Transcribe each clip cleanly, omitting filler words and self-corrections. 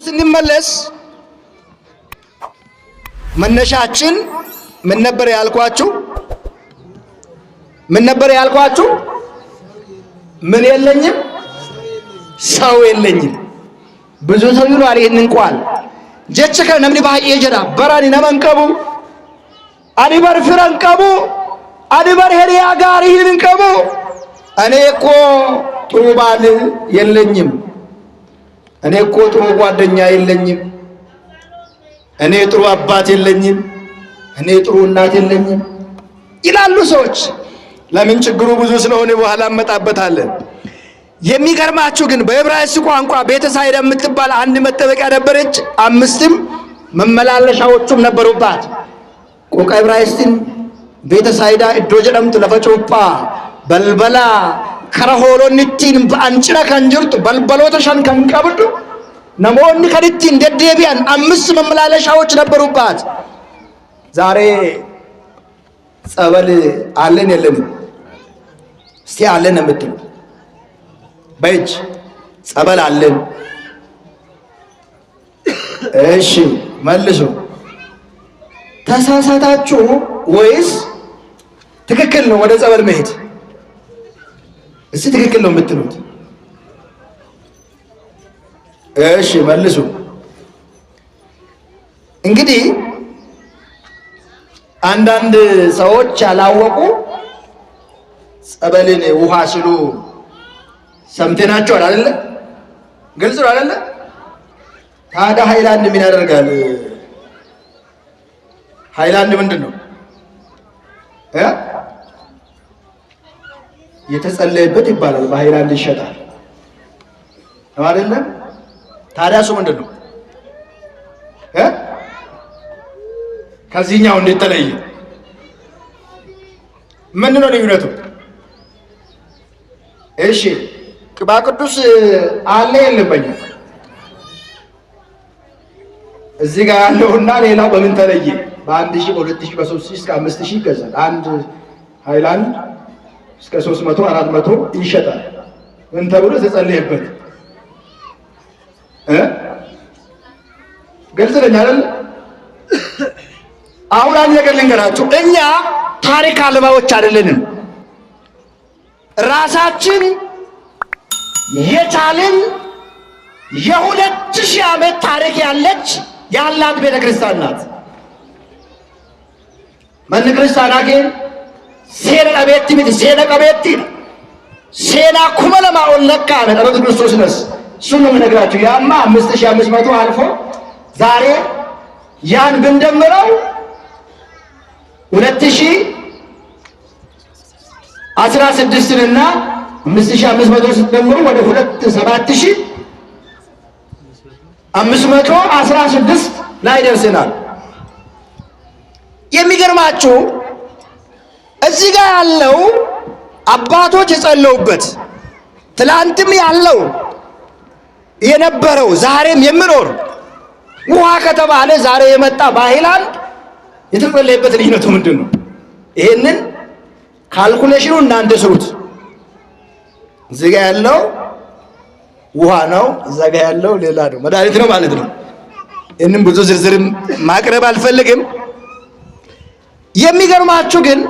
ስንመለስ መነሻችን ምን ነበር ያልኳችሁ? ምን የለኝም፣ ሰው የለኝም። ብዙ ሰው ይሏል ይህንን ቃል ጀቸከ ነምኒ ባየ ጀራ በራኒ ነመንቀቡ አዲበር ፍረንቀቡ አዲበር ሄሪያ ጋር ይህንቀቡ እኔ እኮ ጥሩ ባል የለኝም፣ እኔ እኮ ጥሩ ጓደኛ የለኝም፣ እኔ ጥሩ አባት የለኝም፣ እኔ ጥሩ እናት የለኝም ይላሉ ሰዎች። ለምን? ችግሩ ብዙ ስለሆነ በኋላ እንመጣበታለን። የሚገርማችሁ ግን በዕብራይስጥ ቋንቋ ቤተሳይዳ የምትባል አንድ መጠበቂያ ነበረች። 5 መመላለሻዎቹም ነበሩባት። ቆቃ ዕብራይስጥን ቤተሳይዳ እዶ ጀደምቱ ለፈጮጳ በልበላ ከረሆሎንቲን በአንጭራ ከንጅርቱ በልበሎተ ሸን ከንቀብዱ ነሞኒ ከድቲን ደደቢያን 5 መመላለሻዎች ነበሩባት። ዛሬ ጸበል አለን የለንም? እስቲ አለን የምትሉ በእጅ ጸበል አለን? እሺ መልሱ። ተሳሳታችሁ ወይስ ትክክል ነው ወደ ጸበል መሄድ? እስቲ ትክክል ነው የምትሉት? እሺ መልሱ። እንግዲህ አንዳንድ ሰዎች ያላወቁ ጸበልን ውሃ ሲሉ ሰምተናቸዋል አይደለ? ግልጽ ነው አይደለ? ታዲያ ሃይላንድ ምን ያደርጋል? ሃይላንድ ምንድን ነው? የተጸለየበት ይባላል። በሃይላንድ ይሸጣል አይደለ? ታዲያ እሱ ምንድን ነው? ከዚህኛው እንዴት ተለየ? ምንድን ነው ልዩነቱ? እሺ ቅባ ቅዱስ አለ የለም? እዚህ ጋር ያለውና ሌላው በምን ተለየ? በ1000 በ2000 በ3000 እስከ 5000 ይገዛል። አንድ ሃይላንድ እስከ 300 400 ይሸጣል። ምን ተብሎ ተጸለየበት? ግልጽ ነኝ አይደል? አሁን አንድ ነገር ልንገራችሁ። እኛ ታሪክ አልባዎች አይደለንም። ራሳችን የቻልን የ2000 ዓመት ታሪክ ያላት ቤተክርስቲያን ናት። ማን ክርስቲያና ግን ሴና ቀቤቲ ምት ሴና ቀቤቲ ሴና ኩመለማ ወለካ ነው ክርስቶስ ነስ እሱን ነው የምነግራችሁ። ያማ 5500 አልፎ ዛሬ ያን ብንደምረው 2016 እና 5500 ስትደምሩ ወደ 7516 ላይ ደርሰናል። የሚገርማችሁ እዚህ ጋር ያለው አባቶች የጸለዩበት ትላንትም ያለው የነበረው ዛሬም የሚኖር ውሃ ከተባለ ዛሬ የመጣ በሃይላንድ የተጸለየበት ልዩነቱ ምንድን ነው? ይሄንን ካልኩሌሽኑ እናንተ ስሩት። እዚህ ጋር ያለው ውሃ ነው፣ እዛ ጋር ያለው ሌላ ነው፣ መድኃኒት ነው ማለት ነው። ይህንን ብዙ ዝርዝርም ማቅረብ አልፈልግም። የሚገርማችሁ ግን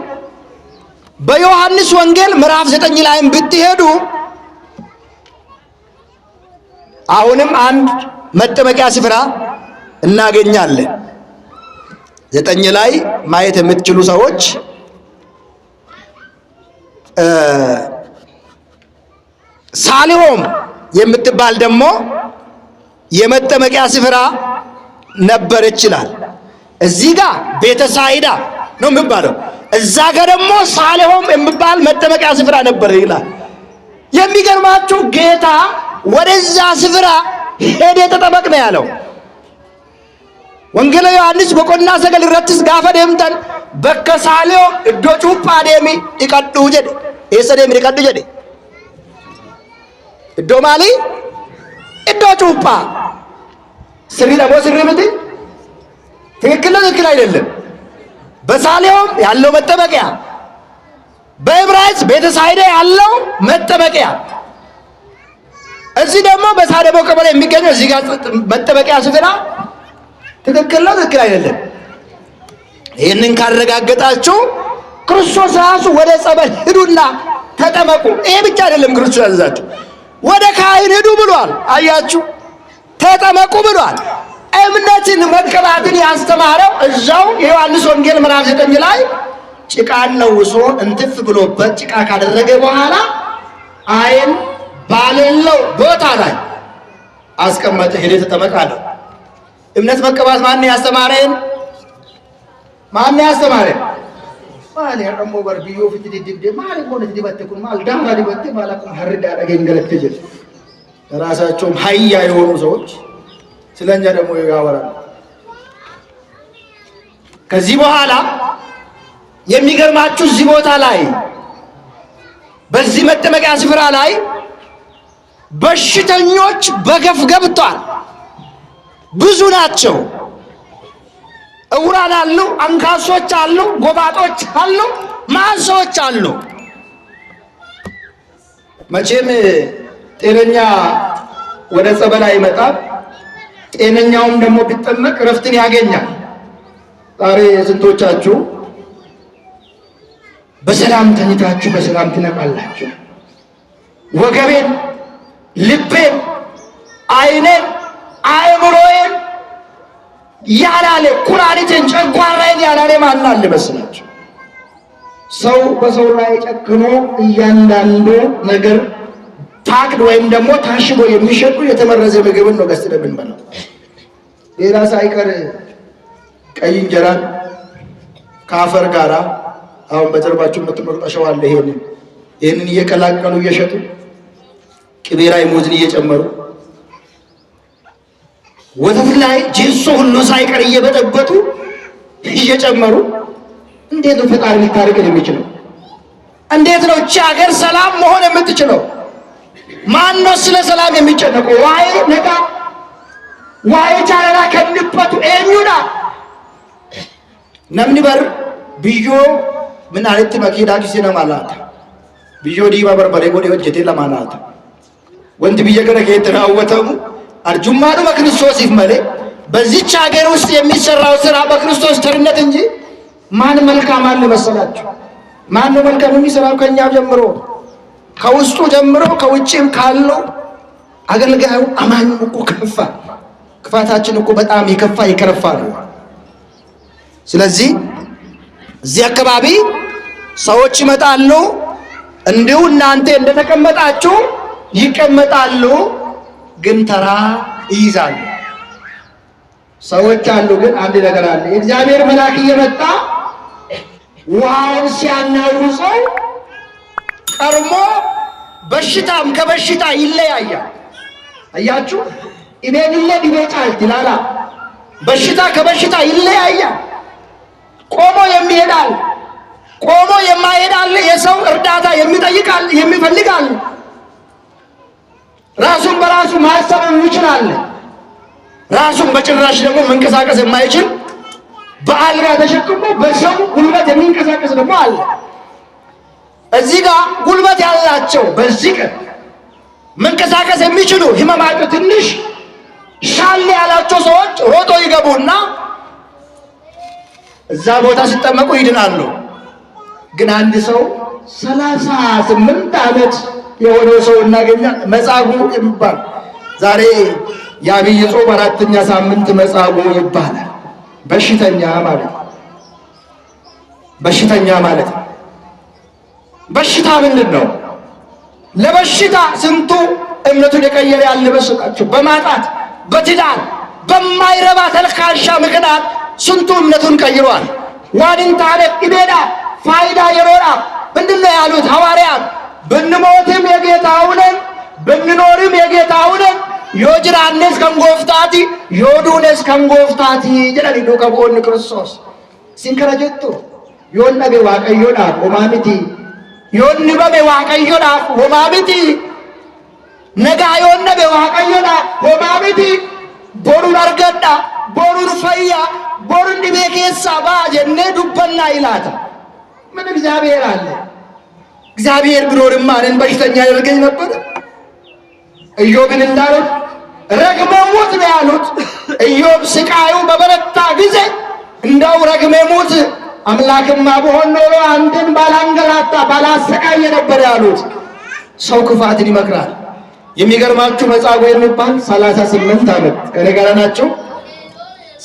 በዮሐንስ ወንጌል ምዕራፍ 9 ላይም ብትሄዱ አሁንም አንድ መጠመቂያ ስፍራ እናገኛለን። 9 ላይ ማየት የምትችሉ ሰዎች ሳሊሆም የምትባል ደግሞ የመጠመቂያ ስፍራ ነበረች ይላል። እዚህ ጋር ቤተሳይዳ ነው የሚባለው፣ እዛ ጋር ደግሞ ሳሊሆም የሚባል መጠመቂያ ስፍራ ነበር ይላል። የሚገርማችሁ ጌታ ወደዛ ስፍራ ሄደ ተጠመቅ ነው ያለው። ወንጌል ዮሐንስ በቆና ሰገል ረትስ ጋፈ ደምተን በከሳሊዮ እዶ ጩጳ ደሚ ይቀዱ ጀደ ኤሰ ደሚ ይቀዱ ጀደ እዶ ማሊ iddoo cuuphaa sirrii dhaboo sirrii miti ትክክል ነው ትክክል አይደለም በሳሌም ያለው መጠበቂያ በዕብራይስጥ ቤተሳይዳ ያለው መጠበቂያ እዚህ ደግሞ በሳሌም ቀበሌ የሚገኘው እዚህ ጋር መጠበቂያ ስፍራ ትክክል ነው ትክክል አይደለም ይሄንን ካረጋገጣችሁ ክርስቶስ ራሱ ወደ ጸበል ሂዱና ተጠመቁ ይሄ ብቻ አይደለም ክርስቶስ ያዘዛችሁ ወደ ካህን ሂዱ ብሏል አያችሁ ተጠመቁ ብሏል እምነትን መቀባትን ያስተማረው እዛው የዮሐንስ ወንጌል ምዕራፍ 9 ላይ ጭቃን ለውሶ እንትፍ ብሎበት ጭቃ ካደረገ በኋላ አይን ባለለው ቦታ ላይ አስቀመጠ ሄደ ተጠመቅ አለው እምነት መቀባት ማን ያስተማረን ማን ያስተማረን ማን ያረሞ በርቢዮ ፍትድድብ ማን ሆነ ዲበተኩን ማል ዳማ ዲበተ ማላኩም ሀርዳ አገንገለት ይጀ ራሳቸውም ሀያ የሆኑ ሰዎች ስለኛ ደግሞ ያወራል ከዚህ በኋላ የሚገርማችሁ እዚህ ቦታ ላይ በዚህ መጠመቂያ ስፍራ ላይ በሽተኞች በገፍ ገብቷል ብዙ ናቸው እውራን አሉ አንካሶች አሉ ጎባጦች አሉ ማንሶች አሉ መቼም ጤነኛ ወደ ጸበል አይመጣም ጤነኛውም ደግሞ ቢጠመቅ ረፍትን ያገኛል ዛሬ ስንቶቻችሁ በሰላም ተኝታችሁ በሰላም ትነቃላችሁ ወገቤን ልቤን አይኔን አእምሮዬን ያላለ ኩላሊቴን ጨጓራዬን ያላለ ማን አለ መስላችሁ ሰው በሰው ላይ ጨክኖ እያንዳንዱ ነገር ታክድ ወይም ደግሞ ታሽጎ የሚሸጡ የተመረዘ ምግብን ነው ገዝተን የምንበላው ሌላ ሳይቀር ቀይ እንጀራን ከአፈር ጋራ አሁን በጀርባችሁ የምትመርጣቸው አለ ይሄንን እየቀላቀሉ እየሸጡ ቅቤ ላይ ሙዝን እየጨመሩ ወተት ላይ ጅንሶ ሁሉ ሳይቀር እየበጠበጡ እየጨመሩ እንዴት ነው ፈጣሪ ሊታረቅ የሚችለው እንዴት ነው እቺ ሀገር ሰላም መሆን የምትችለው ማን ነው ስለ ሰላም የሚጨነቀው ዋይ ነጋ ዋይ ቻለና ከንፈቱ ኤኙና namni bar biyyo min alitti makida kisina malata biyyo diba barbare godhe hojjete lamanata wanti biyya kana keetti raawwatamu arjummaadhu በክርስቶስ መለ በዚህች ሀገር ውስጥ የሚሰራው ስራ በክርስቶስ ቸርነት እንጂ ማን መልካም አለ መሰላችሁ ማን ነው መልካም የሚሰራው ከኛ ጀምሮ ከውስጡ ጀምሮ ከውጭም ካለው አገልጋዩ አማኙ እኮ ከፋ ክፋታችን እኮ በጣም የከፋ የከረፋ ነው ስለዚህ እዚህ አካባቢ ሰዎች ይመጣሉ እንዲሁ እናንተ እንደተቀመጣችሁ ይቀመጣሉ ግን ተራ ይይዛሉ ሰዎች አሉ ግን አንድ ነገር አለ እግዚአብሔር መልአክ እየመጣ ውሃውን ሲያናውጸው ቀርሞ በሽታም ከበሽታ ይለያያል አያችሁ ኢቤንለ ዲበጫል ትላላ በሽታ ከበሽታ ይለያያል ቆሞ የሚሄዳል ቆሞ የማይሄዳል የሰው እርዳታ የሚጠይቃል የሚፈልጋል ራሱን በራሱ ማሰብ ይችላል ራሱን በጭራሽ ደግሞ መንቀሳቀስ የማይችል በአልጋ ተሸክሞ በሰው ጉልበት የሚንቀሳቀስ ደግሞ አለ እዚህ ጋር ጉልበት ያላቸው በዚህ ቀን መንቀሳቀስ የሚችሉ ህመማቸው ትንሽ ሻል ያላቸው ሰዎች ሮጦ ይገቡና እዛ ቦታ ሲጠመቁ ይድናሉ ግን አንድ ሰው 38 ዓመት የሆነው ሰው እናገኛለን መጻጉዕ የሚባል ዛሬ የአብይ ጾም አራተኛ ሳምንት መጻጉዕ ይባላል በሽተኛ ማለት በሽታ ምንድን ነው ለበሽታ ስንቱ እምነቱን የቀየረ ያለ በስቃቸው በማጣት በትዳር በማይረባ ተልካሻ ምክንያት ስንቱ እምነቱን ቀይሯል ዋድን ታሪክ ኢቤዳ ፋይዳ የሮራ ምንድነው ያሉት ሐዋርያት ብንሞትም የጌታውንን ብንኖርም የጌታውንን ዮጅራኔስ ከንጎፍታቲ ዮዱኔስ ከንጎፍታቲ ጀላሊ ዱከቦን ክርስቶስ ሲንከራጀቱ ዮነገ ዋቀዮዳ ኦማሚቲ ዮንበበ ዋቀዮዳ ኦማሚቲ ነጋ ዮነበ ዋቀዮዳ ቦሩን ፈያ ቦሩን ዲቤኬሳ ባጀነ ዱበና ይላታ ምን እግዚአብሔር አለ። እግዚአብሔር ቢኖርማ እኔን በሽተኛ ያደርገኝ ነበር። ኢዮብን እንዳሉት ረግመሙት ነው ያሉት። ኢዮብ ስቃዩ በበረታ ጊዜ እንደው ረግመሙት አምላክማ በሆን ኖሮ አንድን ባላንገላታ ባላሰቃየ ነበር ያሉት። ሰው ክፋትን ይመክራል። የሚገርማችሁ መጻጉዕ የሚባል 38 ዓመት ከኔ ጋር ናቸው።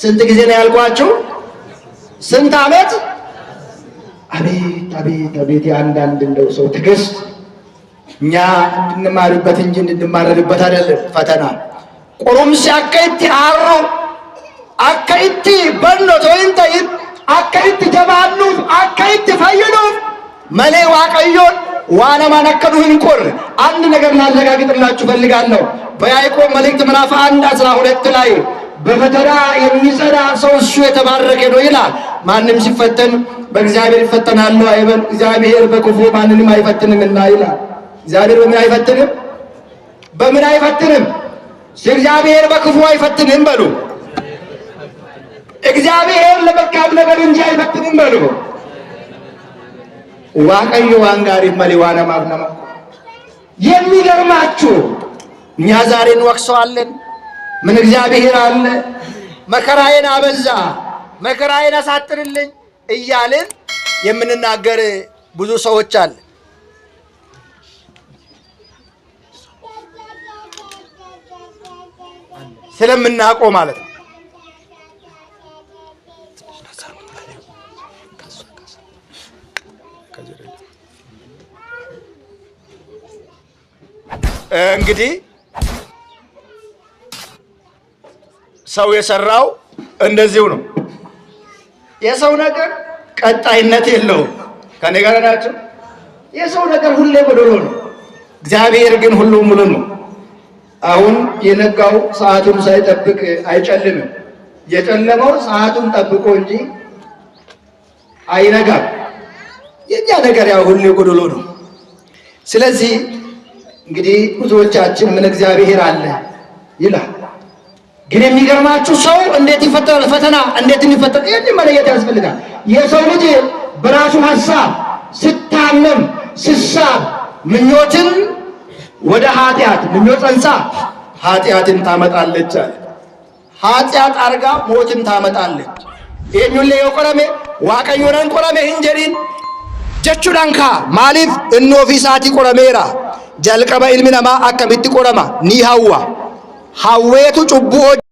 ስንት ጊዜ ነው ያልኳችሁ? ስንት ዓመት? አቤት አቤት አቤት! የአንዳንድ እንደው ሰው ትዕግስት እኛ እንድንማርበት እንጂ እንድንማረርበት አይደለም። ፈተና ቆሮምስ አከይት አሮ አከይት በኖ ተወንተ አከይት ጀባኑ አከይት ፈይኑ መሌ ዋቀዮን ዋና ማነከዱ እንቆር አንድ ነገር ላረጋግጥላችሁ ፈልጋለሁ። በያዕቆብ መልእክት ምዕራፍ 1:12 ላይ በፈተና የሚጸና ሰው እሱ የተባረከ ነው ይላል። ማንም ሲፈተን በእግዚአብሔር ይፈተናል አይበል። እግዚአብሔር በክፉ ማንንም አይፈትንምና ይላል። እግዚአብሔር በምን አይፈትንም? በምን አይፈትንም? እግዚአብሔር በክፉ አይፈትንም በሉ። እግዚአብሔር ለመልካም ነገር እንጂ አይፈትንም በሉ። ዋቀዮ ዋንጋሪ መሊዋና ማብናማ የሚገርማችሁ እኛ ዛሬ እንወቅሰዋለን። ምን እግዚአብሔር አለ መከራዬን አበዛ መከራዬን አሳጥርልኝ እያልን የምንናገር ብዙ ሰዎች አለ። ስለምናውቀው ማለት ነው። እንግዲህ ሰው የሰራው እንደዚሁ ነው። የሰው ነገር ቀጣይነት የለውም። ከኔ ጋር ናቸው። የሰው ነገር ሁሌ ጎዶሎ ነው። እግዚአብሔር ግን ሁሉ ሙሉ ነው። አሁን የነጋው ሰዓቱን ሳይጠብቅ አይጨልምም። የጨለመው ሰዓቱን ጠብቆ እንጂ አይነጋም። የኛ ነገር ያው ሁሌ ጎዶሎ ነው። ስለዚህ እንግዲህ ብዙዎቻችን ምን እግዚአብሔር አለ ይላል። ግን የሚገርማችሁ ሰው እንዴት ይፈተናል? ፈተና እንዴት ይፈተናል? ይሄን መለየት ያስፈልጋል። የሰው ልጅ በራሱ ሐሳብ ስታመም ስሳብ ምኞትን ወደ ኃጢአት ምኞት ጸንሳ ኃጢአትን ታመጣለች አለ። ኃጢአት አርጋ ሞትን ታመጣለች። ይሄን የቆረሜ ዋቀዮናን ቆረሜ እንጀሪን ጀቹዳንካ ማሊፍ እኖ ፊሳቲ ቆረሜራ jalqaba ilmi namaa akkamitti qorama ni hawwa hawweetu cubbuu